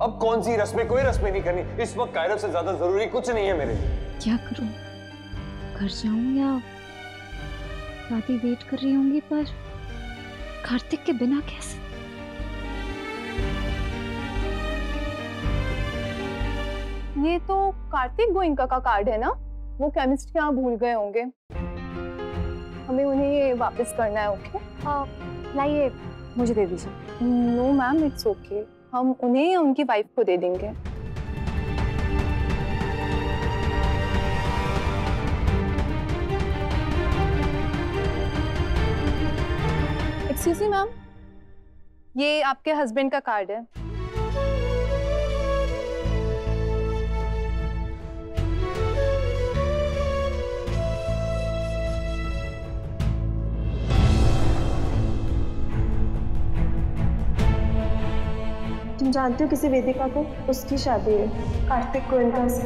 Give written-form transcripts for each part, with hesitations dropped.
अब कौन सी रस्में, कोई रस्में नहीं करनी। इस वक्त कायरव से ज्यादा जरूरी कुछ नहीं है मेरे लिए। क्या करूं, घर जाऊं या दादी वेट कर रही होंगी, पर कार्तिक के बिना कैसे? ये तो कार्तिक गोइंका का कार्ड है ना? वो केमिस्ट के यहाँ भूल गए होंगे, हमें उन्हें ये वापस करना है। ओके लाइए, मुझे दे दीजिए। नो मैम, इट्स ओके, हम उन्हें या उनकी वाइफ को दे देंगे। एक्सक्यूज मी मैम, ये आपके हस्बैंड का कार्ड है। तुम जानते हो किसी वेदिका को? उसकी शादी है कार्तिक गोइंका से।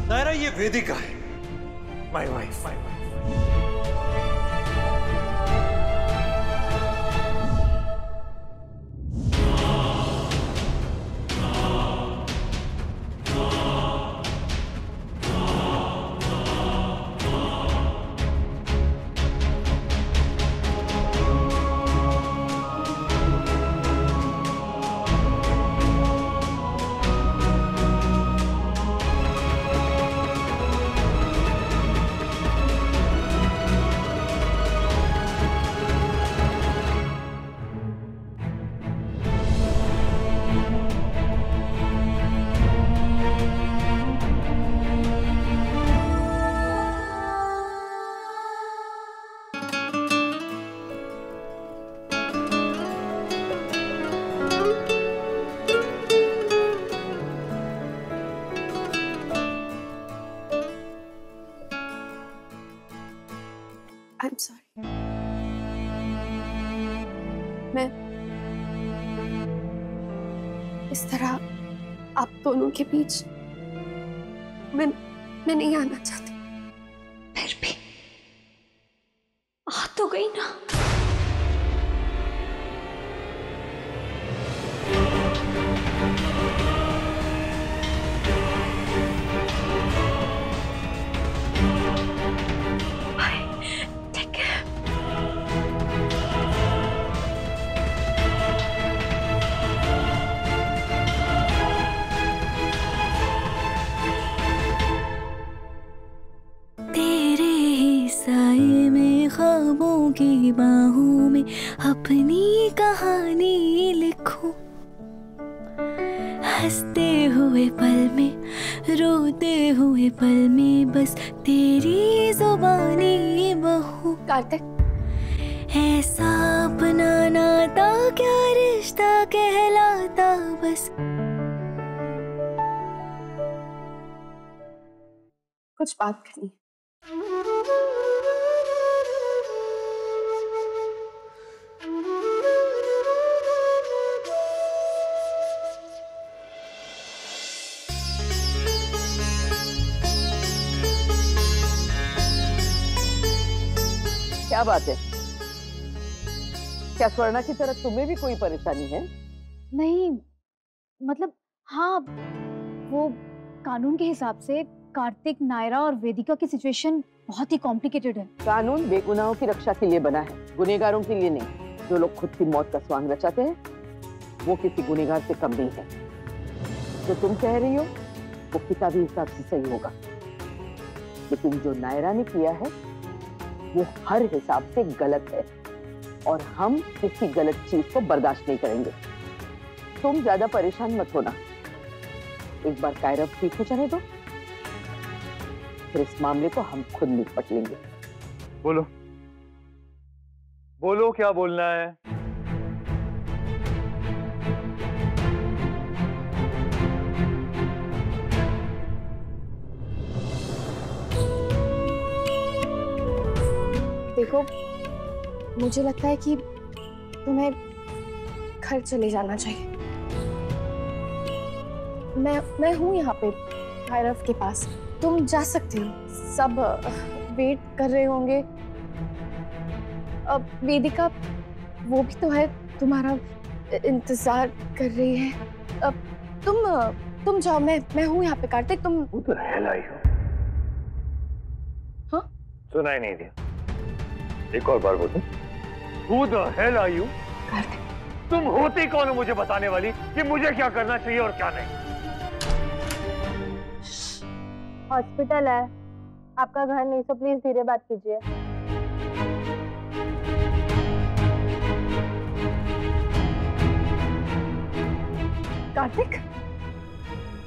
नायरा, ये वेदिका है, माय वाइफ। I'm sorry. मैं इस तरह आप दोनों के बीच मैं नहीं आना चाहती। फिर भी आ तो गई ना। ख्वाबों की बाहों में अपनी कहानी लिखूं, हंसते हुए पल में, रोते हुए पल में, बस तेरी जुबानी बहू। कार्तिक, ऐसा अपना नाता क्या रिश्ता कहलाता, बस कुछ बात करनी। क्या बात है? क्या स्वर्णा की तरह तुम्हें भी कोई परेशानी है? नहीं, मतलब हाँ, वो कानून के हिसाब से कार्तिक, नायरा और वेदिका की सिचुएशन बहुत ही कॉम्प्लिकेटेड है। कानून बेगुनाहों की रक्षा के लिए बना है, गुनहगारों के लिए नहीं। जो लोग खुद की मौत का स्वांग रचाते हैं वो किसी गुनहगार से कम नहीं है। जो तुम कह रही हो वो किताबी हिसाब से सही होगा, लेकिन जो नायरा ने किया है वो हर हिसाब से गलत है, और हम किसी गलत चीज को बर्दाश्त नहीं करेंगे। तुम ज्यादा परेशान मत होना, एक बार कायरव ठीक हो जाने दो, फिर इस मामले को हम खुद निपट लेंगे। बोलो बोलो, क्या बोलना है? देखो, मुझे लगता है कि तुम्हें घर चले जाना चाहिए। मैं हूँ यहाँ पे कायरव के पास, तुम जा सकते हो। सब वेट कर रहे होंगे। अब वेदिका वो भी तो है, तुम्हारा इंतजार कर रही है। अब तुम जाओ, मैं हूँ यहाँ पे कार्तिक। तुम Who the hell are you? हाँ? सुनाई नहीं दिया, एक और बार बोलो। Who the hell are you? Kartik, तुम होती कौन हो मुझे बताने वाली कि मुझे क्या करना चाहिए और क्या नहीं? हॉस्पिटल है, आपका घर नहीं, तो प्लीज धीरे बात कीजिए। कार्तिक,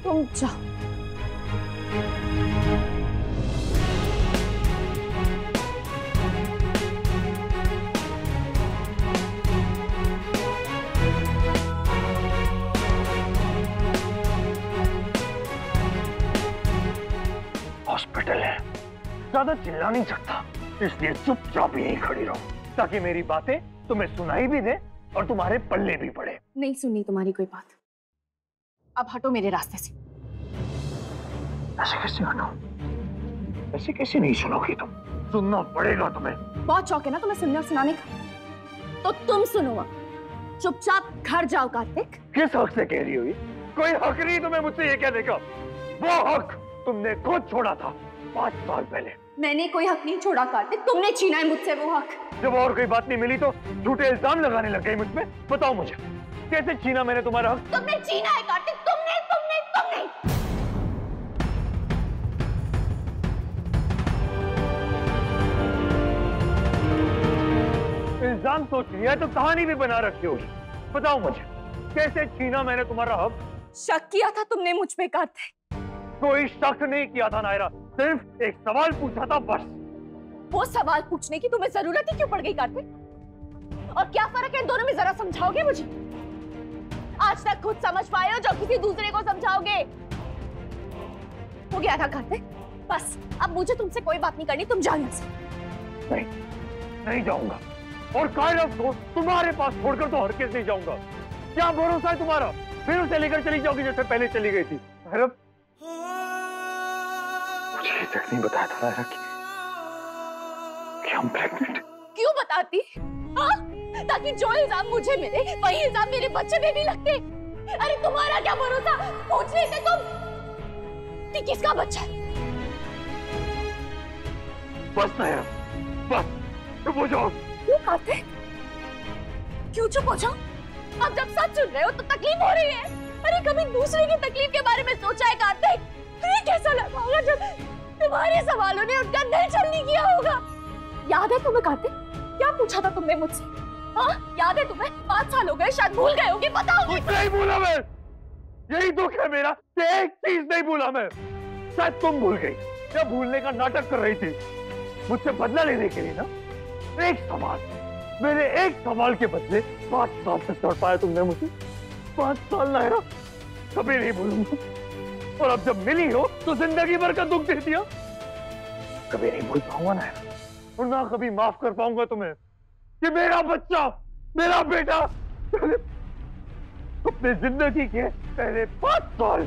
तुम जाओ। हॉस्पिटल है, ज्यादा चिल्ला नहीं सकता, इसलिए चुपचाप यहीं खड़ी रहो ताकि मेरी बातें तुम्हें सुनाई भी दे और तुम्हारे पल्ले भी पड़े। नहीं सुनी तुम्हारी कोई बात, अब हटो मेरे रास्ते से। ऐसे कैसे हटो? ऐसे कैसे नहीं सुनोगी तुम? सुनना पड़ेगा तुम्हें। बहुत शौक है ना तुम्हें सुनने और सुनाने का, तो तुम सुनो। चुपचाप घर जाओ कार्तिक। किस हक से कह रही हो ये? कोई हक नहीं तुम्हें मुझसे ये कहने का। वो हक तुमने खुद छोड़ा था 5 साल पहले। मैंने कोई हक नहीं छोड़ा कार्तिक, तुमने छीना है मुझसे वो हक। जब और कोई बात नहीं मिली तो झूठे इल्जाम लगाने लग गई मुझ पे। बताओ मुझे, कैसे छीना मैंने तुम्हारा हक? तुमने छीना है कार्तिक, तुमने। इल्जाम सोच लिया तो कहानी भी बना रखी होगी। बताओ मुझे, कैसे छीना मैंने तुम्हारा हक? शक किया था तुमने मुझ पे कार्तिक। कोई शक नहीं किया था नायरा, सिर्फ एक सवाल पूछा था बस। वो सवाल पूछने की तुम्हें जरूरत ही क्यों पड़ गई कार्तिक? और क्या फर्क है इन दोनों में, जरा समझाओगे मुझे? आज तक खुद समझ पाए हो जो किसी दूसरे को समझाओगे? हो गया था कार्तिक, बस अब मुझे तुमसे कोई बात नहीं करनी, तुम जाओ यहाँ से। नहीं जाऊंगा, और कायरव को तुम्हारे पास छोड़कर तो हरगिज़ नहीं जाऊंगा। क्या भरोसा है तुम्हारा? फिर उसे लेकर चली जाओगी जैसे पहले चली गई थी। कायरव, मुझे ये तक नहीं बताया था नायरा कि हम प्रेग्नेंट। क्यों बताती? हाँ? ताकि जो इल्जाम मुझे मिले वही इल्जाम मेरे बच्चे पे भी लगते। अरे तुम्हारा क्या भरोसा, पूछ लेते तुम कि किसका बच्चा है। बस नायरा, बस चुप हो जाओ। क्यों कार्तिक, क्यों चुप हो जाओ? अब जब सच सुन रहे हो तो तकलीफ हो रही है। अरे कभी दूसरे की तकलीफ के बारे में सोचा है कार्तिक? अरे कैसा लगा होगा जब तुम्हारे सवालों ने उनका दिल छलनी किया होगा। याद है तुम्हें कार्तिक, क्या पूछा था तुमने मुझसे? हाँ याद है तुम्हें? 5 साल हो गए, शायद भूल गए होगे, बताओ। कुछ नहीं भूला मैं, यही दुख है मेरा, एक चीज नहीं भूला मैं। शायद तुम भूल गई या भूलने का नाटक कर रही थी मुझसे बदला लेने के लिए ना। एक सवाल, मेरे एक सवाल के बदले 5 साल तक तड़ पाया तुमने मुझे। 5 साल नायरा, कभी नहीं भूलूंगा। और अब जब मिली हो तो जिंदगी भर का दुख दे दिया। कभी नहीं भूल पाऊंगा नायरा, और ना कभी माफ कर पाऊंगा तुम्हें कि मेरा बच्चा, मेरा बेटा अपने जिंदगी के पहले 5 साल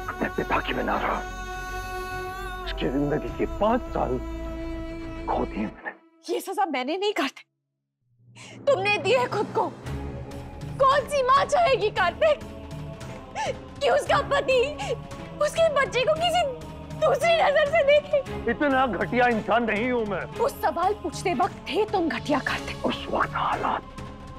अपने पिता की बिना रहा। उसकी जिंदगी के 5 साल खो दिए मैंने। ये सजा मैंने नहीं काटे, तुमने दी है खुद को। कौन सी माँ चाहेगी कार्तिक कि उसका पति उसके बच्चे को किसी दूसरी नजर से देखे? इतना घटिया इंसान नहीं हूं मैं। उस सवाल पूछते वक्त थे तुम घटिया कार्तिक। उस वक्त हालात,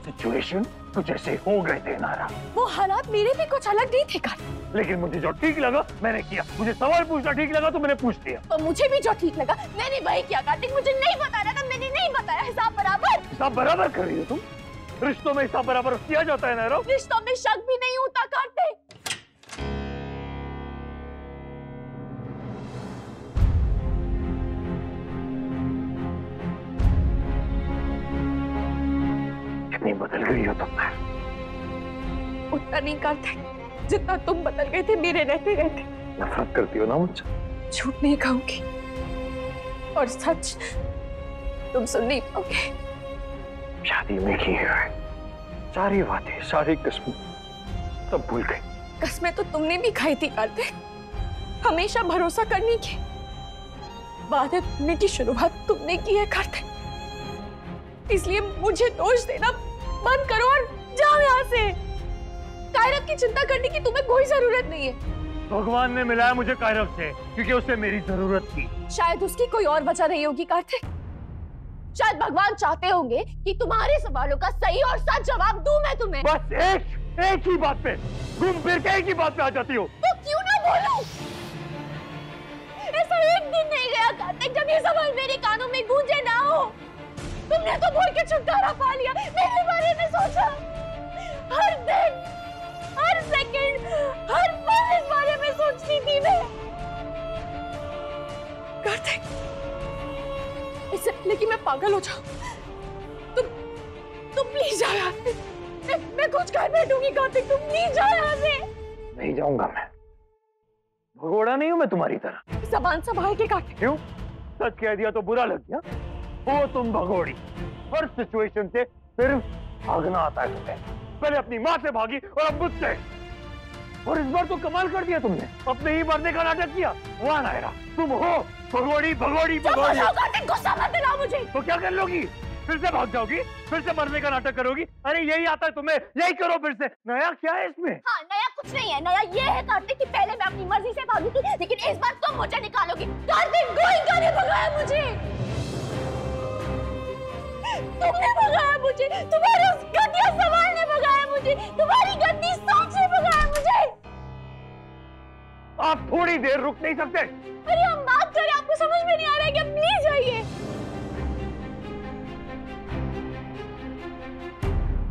सिचुएशन कुछ ऐसे हो गए थे नायरा। वो हालात मेरे भी कुछ अलग नहीं थे कार्तिक। लेकिन मुझे जो ठीक लगा मैंने किया। मुझे सवाल पूछना ठीक लगा तो मैंने पूछ लिया। तो मुझे भी जो ठीक लगा मैंने वही किया कार्तिक। मुझे नहीं बताना था, मैंने नहीं बताया। हिसाब बराबर। हिसाब बराबर कर रही हो तुम? रिश्तों में हिसाब बराबर किया जाता है नायरा। रिश्तों में शक भी नहीं होता कार्तिक। कितनी बदल गई हो तुम? उतना नहीं कार्तिक जितना तुम बदल गए थे मेरे रहते रहते। नफरत करती हो ना मुझसे? झूठ नहीं कहूंगी और सच तुम सुन नहीं पाओगे। शादी में की है सारी बातें, सारी किस्में सब भूल गई। कसमें तो तुमने भी खाई थी कार्तिक, हमेशा भरोसा करने की। वादे तोड़ने की शुरुआत तुमने की है कार्तिक। इसलिए मुझे दोष देना बंद करो और जाओ यहाँ से। कायरव की चिंता करने की तुम्हें कोई जरूरत नहीं है। भगवान ने मिलाया मुझे कायरव से क्योंकि उसे मेरी जरूरत थी। शायद उसकी कोई और वजह नहीं होगी कार्तिक। शायद भगवान चाहते होंगे कि तुम्हारे सवालों का सही और सच जवाब दूं मैं तुम्हें। बस एक ही बात पे घूम फिर के एक ही बात पे आ जाती हो। तो क्यों ना बोलूं? ऐसा एक दिन नहीं गया कार्तिक जब ये सवाल मेरे कानों में गूंजे ना हो। तुमने तो बोल के छुटकारा पा लिया, मेरे बारे में सोचा। हर दिन, हर सेकंड, हर पल इस बारे में सोचती थी मैं। कार्तिक, इससे पहले कि मैं पागल हो जाऊं, तुम प्लीज जाओ यहाँ से। मैं कुछ कर बैठूंगी कार्तिक, तुम प्लीज जाओ यहाँ से। नहीं जाऊंगा मैं। भगोड़ा नहीं हूं मैं तुम्हारी तरह। ज़बान संभाल के कार्तिक। क्यों? सच कह दिया तो बुरा लग गया? वो तुम भगोड़ी, हर सिचुएशन से सिर्फ भागना आता है तुम्हें। पहले अपनी माँ से भागी और अब मुझसे। और इस बार तो कमाल कर दिया तुमने, अपने ही मरने का नाटक किया। वाह नायरा, तुम हो भगोड़ी भगोड़ी भगोड़ी। कार्तिक, गुस्सा मत दिलाओ मुझे। तो क्या कर लोगी? फिर से भाग जाओगी? फिर से मरने का नाटक करोगी? अरे यही आता है तुम्हें, यही करो फिर से। नया क्या है इसमें? हाँ, नया कुछ नहीं है। नया ये है कार्तिक कि पहले मैं अपनी मर्जी से भागी थी, लेकिन इस बार तुम मुझे निकालोगी। कार्तिक, गोइंका ने भगाया मुझे। तुमने भगाया मुझे, तुम्हारे उस घटिया सवाल ने भगाया मुझे, तुम्हारी गंदी सोच ने भगाया मुझे। आप थोड़ी देर रुक नहीं सकते? अरे हम बात करें, आपको समझ में नहीं आ रहा है क्या? प्लीज जाइए।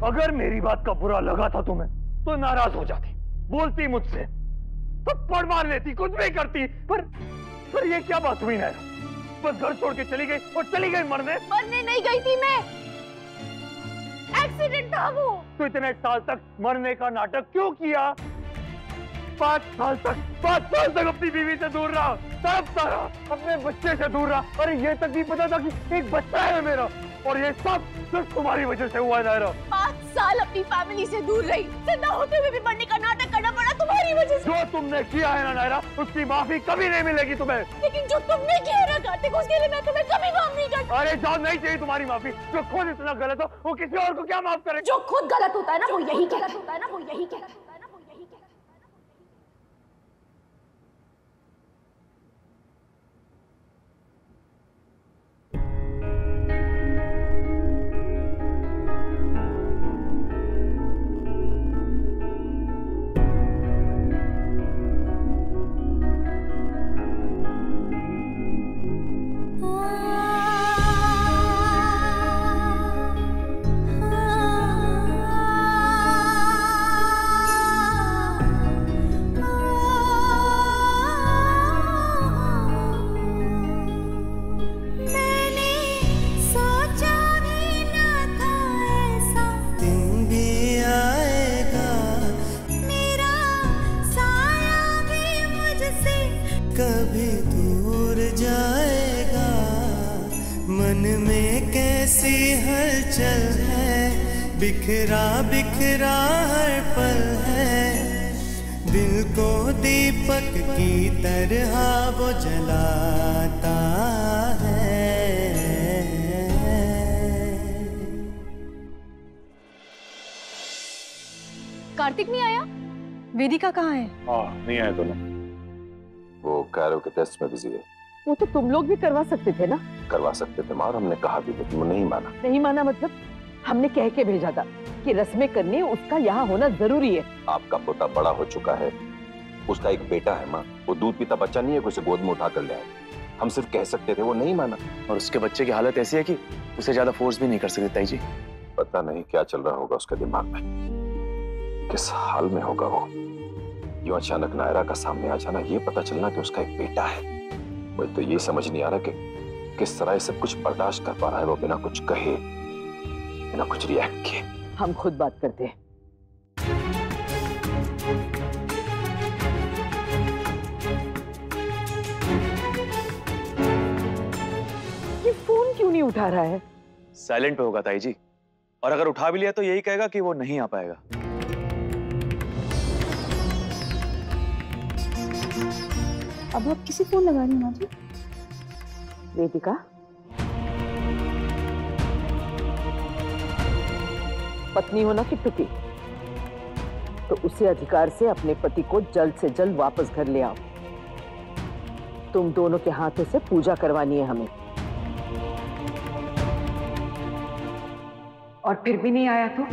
अगर मेरी बात का बुरा लगा था तुम्हें तो नाराज हो जाती, बोलती मुझसे, थप्पड़ मार लेती, कुछ भी करती। पर ये क्या बात हुई नायरा? बस घर छोड़ के चली गई और चली गई मरने। मरने नहीं गई थी मैं, एक्सीडेंट था वो। तो इतने साल तक मरने का नाटक क्यों किया? 5 साल तक अपनी बीवी से दूर रहा, तड़पता रहा, अपने बच्चे से दूर रहा। अरे ये तक भी पता था कि एक बच्चा है मेरा, और ये सब सिर्फ तुम्हारी वजह से हुआ है नायरा। 5 साल अपनी फैमिली से दूर रही, जिंदा होते हुए भी मरने का नाटक करना पड़ा तुम्हारी वजह से। जो तुमने किया है ना नायरा, उसकी माफी कभी नहीं मिलेगी तुम्हें। लेकिन जो तुमने किया है ना कार्तिक, उसके लिए मैं तुम्हें कभी माफ नहीं करती। अरे जान, नहीं चाहिए तुम्हारी माफी। जो खुद इतना गलत हो वो किसी और को क्या माफ करे? जो खुद गलत होता है ना वो यही कहता है। कभी दूर जाएगा, मन में कैसी हलचल है, बिखरा बिखरा हर पल है, दिल को दीपक की तरह वो जलाता है। कार्तिक नहीं आया? वेदिका कहाँ है? नहीं आया दोनों। वो कायरव के टेस्ट में बिजी है। वो तो तुम लोग भी करवा सकते थे ना। करवा सकते थे माँ, हमने कहा भी लेकिन वो नहीं माना। नहीं माना मतलब? हमने कह के भेजा था कि रस्में करनी उसका यहाँ होना जरूरी है। आपका पोता बड़ा हो चुका है, उसका एक बेटा है माँ, वो दूध पीता बच्चा नहीं है कि उसे गोद में उठा कर ले आए। हम सिर्फ कह सकते थे, वो नहीं माना। और उसके बच्चे की हालत ऐसी है कि उसे ज्यादा फोर्स भी नहीं कर सकते ताई जी। पता नहीं क्या चल रहा होगा उसके दिमाग में, किस हाल में होगा वो। यूं अचानक नायरा का सामने आ जाना, ये पता चलना कि उसका एक बेटा है, मुझे तो ये समझ नहीं आ रहा कि किस तरह सब कुछ बर्दाश्त कर पा रहा है वो, बिना कुछ कहे, बिना कुछ रिएक्ट किए। हम खुद बात करते हैं। ये फोन क्यों नहीं उठा रहा है? साइलेंट पे होगा ताई जी, और अगर उठा भी लिया तो यही कहेगा कि वो नहीं आ पाएगा। अब आप किसी फोन लगा रही हो जी? वेदिका, पत्नी हो ना कि टुकी, तो उसी अधिकार से अपने पति को जल्द से जल्द वापस घर ले आओ। तुम दोनों के हाथों से पूजा करवानी है हमें। और फिर भी नहीं आया तो?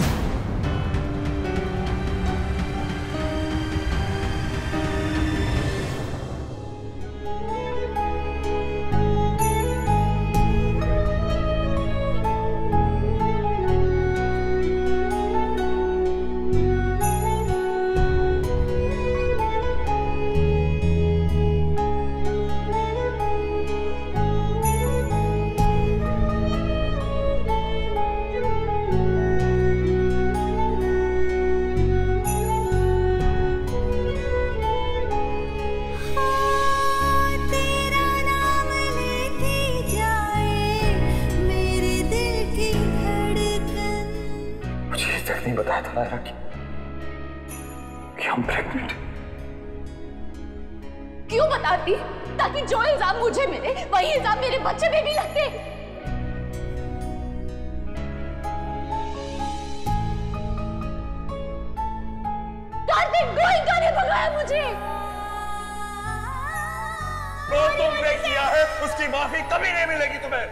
नहीं बताया था नायरा कि हम प्रेग्नेंट। क्यों बताती? ताकि जो इल्जाम मुझे मिले वही इल्जाम मेरे बच्चे पे भी लगते। कार्तिक गोइंका ने भगाया मुझे। जो तुमने किया है उसकी माफी कभी नहीं मिलेगी तुम्हें,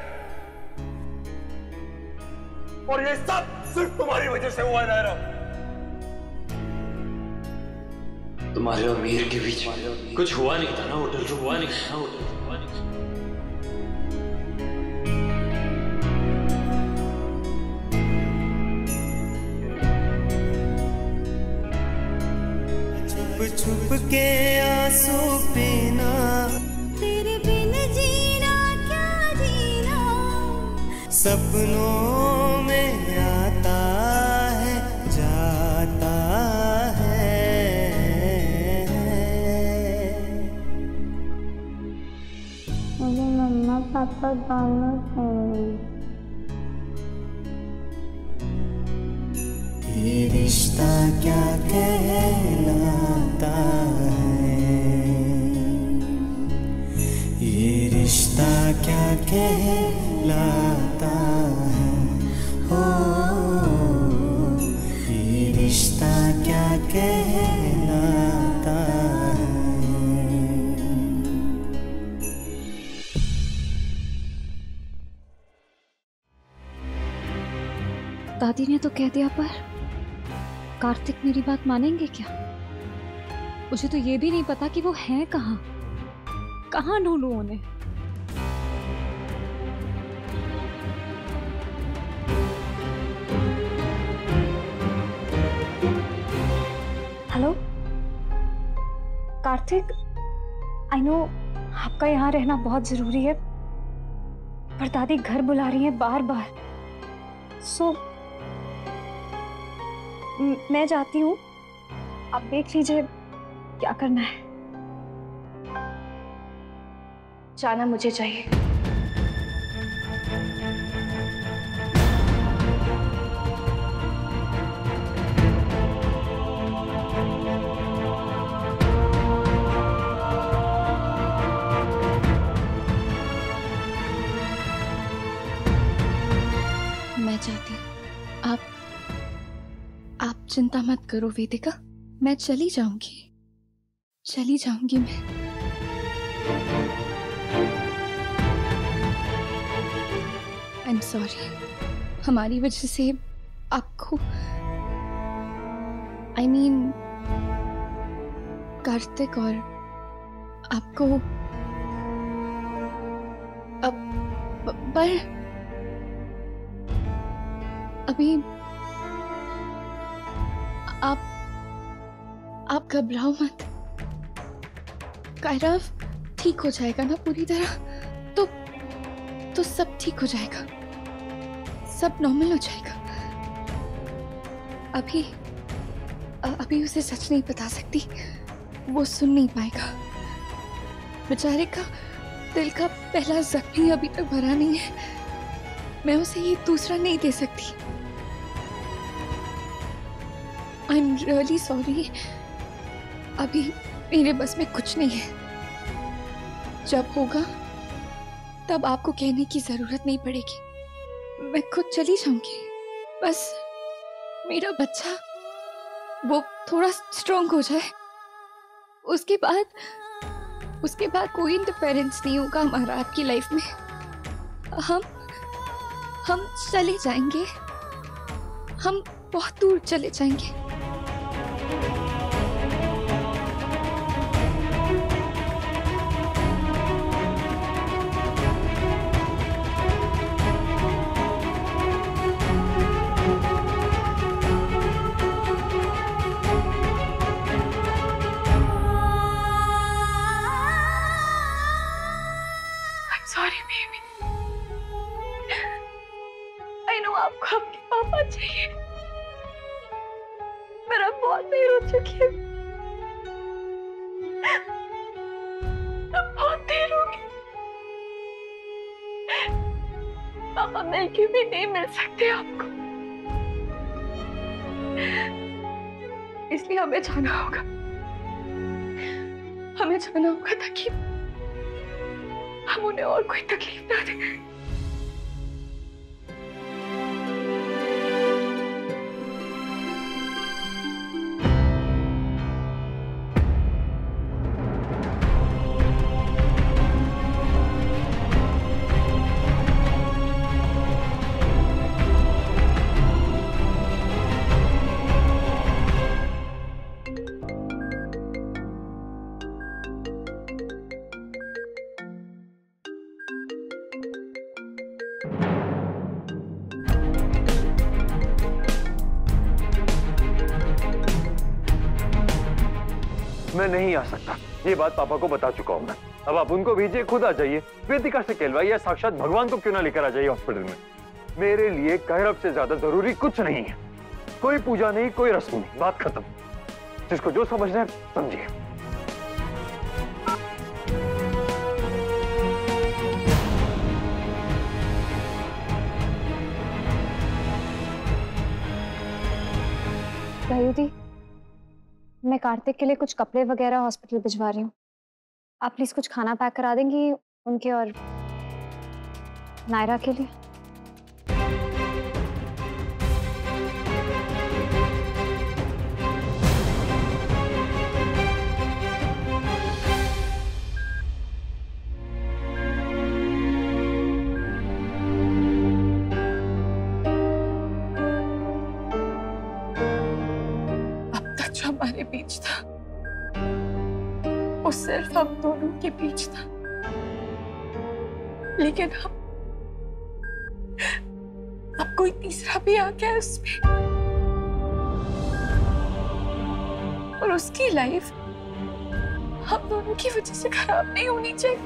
और ये सब सिर्फ तुम्हारी वजह से हुआ है नायरा। तुम्हारे और मीर के बीच कुछ हुआ नहीं था ना होटल, जो हुआ नहीं था ना होटल। छुप छुप के आंसू पीना, तेरे बिन जीना क्या जीना, सपनों में आता है जाता है। मुझे मम्मा पापा दोनों चाहिए। ये रिश्ता क्या कहलाता है, ये रिश्ता क्या कहलाता है, हो ये रिश्ता क्या कहलाता है। दादी ने तो कह दिया, पर कार्तिक मेरी बात मानेंगे क्या? मुझे तो ये भी नहीं पता कि वो हैं कहाँ, कहाँ ढूंढूं उन्हें। हेलो कार्तिक, आई नो आपका यहाँ रहना बहुत जरूरी है, पर दादी घर बुला रही है बार बार। सो मैं जाती हूँ, आप देख लीजिए क्या करना है। जाना मुझे चाहिए। मैं चाहती हूँ, आप चिंता मत करो वेदिका, मैं चली जाऊंगी मैं। आई एम सॉरी, हमारी वजह से आपको, आई मीन कार्तिक और आपको, पर अभी आप घबराओ मत। कायरा ठीक हो जाएगा ना पूरी तरह, तो सब ठीक हो जाएगा, सब नॉर्मल हो जाएगा। अभी उसे सच नहीं बता सकती, वो सुन नहीं पाएगा। बेचारे का दिल का पहला जख्म अभी तक भरा नहीं है, मैं उसे ये दूसरा नहीं दे सकती। आई एम रियली सॉरी, अभी मेरे बस में कुछ नहीं है। जब होगा तब आपको कहने की जरूरत नहीं पड़ेगी, मैं खुद चली जाऊंगी। मेरा बच्चा वो थोड़ा स्ट्रॉन्ग हो जाए, उसके बाद कोई इंटरफेरेंस नहीं होगा हमारा आपकी लाइफ में। हम चले जाएंगे, हम बहुत दूर चले जाएंगे। सॉरी बेबी, आई नो आपको आपके पापा चाहिए, पर अब बहुत देर हो चुकी है, अब बहुत देर हो गई। पापा मिलके भी नहीं मिल सकते आपको, इसलिए हमें जाना होगा, ताकि हम उन्हें और कोई तकलीफ ना दें। मैं नहीं आ सकता, ये बात पापा को बता चुका हूं मैं। अब आप उनको भेजिए, खुद आ जाइए, वेदिका से कहलवाइए, साक्षात भगवान को क्यों ना लेकर आ जाइए हॉस्पिटल में। मेरे लिए कैरब से ज्यादा जरूरी कुछ नहीं है, कोई पूजा नहीं, कोई रस्म नहीं, बात खत्म। जिसको जो समझना है समझिए। गायुदी, मैं कार्तिक के लिए कुछ कपड़े वगैरह हॉस्पिटल भिजवा रही हूँ। आप प्लीज कुछ खाना पैक करा देंगी उनके और नायरा के लिए। जो हमारे बीच था वो सिर्फ हम दोनों के बीच था, लेकिन अब कोई तीसरा भी आ गया उसमें, और उसकी लाइफ हम दोनों की वजह से खराब नहीं होनी चाहिए।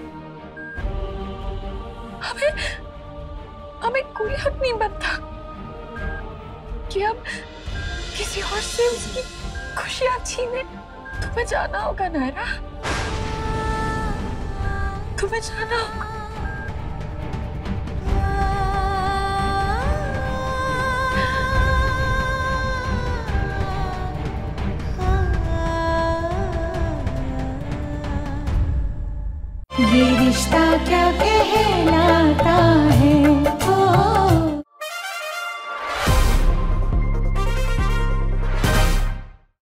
हमें कोई हक नहीं बनता कि हम किसी और से उसकी खुशियां छीने। तुम्हें जाना होगा नायरा, तुम्हें जाना होगा। ये रिश्ता क्या कहलाता है।